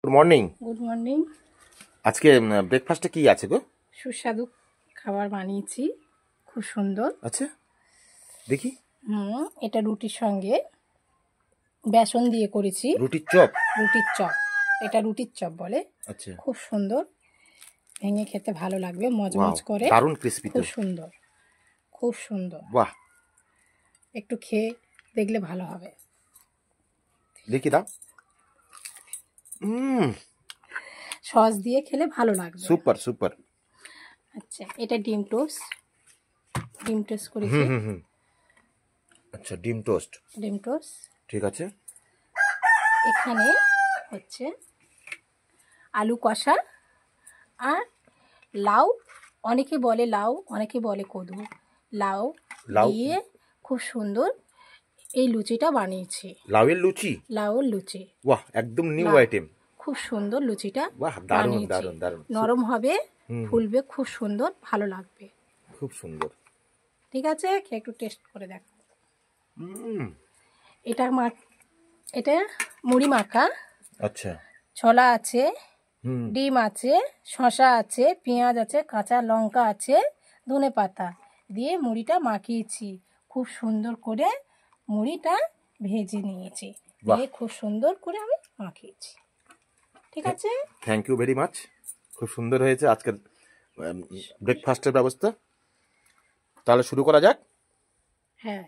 Good morning. Good morning. আজকে ব্রেকফাস্টে কি আছে গো? সুস্বাদু খাবার বানিয়েছি, খুব সুন্দর। আচ্ছা দেখি। এটা রুটির সঙ্গে বেসন দিয়ে করেছি। রুটির চপ? রুটির চপ, এটা রুটির চপ বলে। আচ্ছা, খুব সুন্দর, ভেঙে খেতে ভালো লাগবে, মজমজ করে, দারুণ ক্রিসপি, খুব সুন্দর, খুব সুন্দর। বাহ, একটু খেয়ে দেখলে ভালো হবে। দেখি দাও। সস দিয়ে খেলে ভালো লাগবে। Super super. আচ্ছা, এটা ডিম টোস্ট, ডিম টোস্ট করেছি। আচ্ছা, ডিম টোস্ট, ডিম টোস্ট ঠিক আছে। এখানে হচ্ছে আলু কষা আর লাউ, অনেকে বলে লাউ, অনেকে বলে কদু। লাউ দিয়ে খুব সুন্দর এই লুচিটা বানিয়েছি। লাউয়ের লুচি? লাউয়ের লুচি, বাহ, একদম নিউ আইটেম। খুব সুন্দর লুচিটা। বাহ, দারুণ বানিয়েছি। দারুণ দারুণ। নরম হবে, ফুলবে, খুব সুন্দর, ভালো লাগবে। খুব সুন্দর। ঠিক আছে, খেয়ে একটু টেস্ট করে দেখো। এটা মুড়ি মাখা। আচ্ছা, ছোলা আছে, ডিম আছে, শসা আছে, পেঁয়াজ আছে, কাঁচা লঙ্কা আছে, ধনেপাতা দিয়ে মুড়িটা মাখিয়েছি। খুব সুন্দর করে মুড়িটা ভেজে নিয়েছি, দিয়ে খুব সুন্দর করে আমি মাখিয়েছি। ঠিক আছে, থ্যাংক ইউ ভেরি মাচ। খুব সুন্দর হয়েছে আজকের ব্রেকফাস্টের ব্যবস্থা। তাহলে শুরু করা যাক। হ্যাঁ।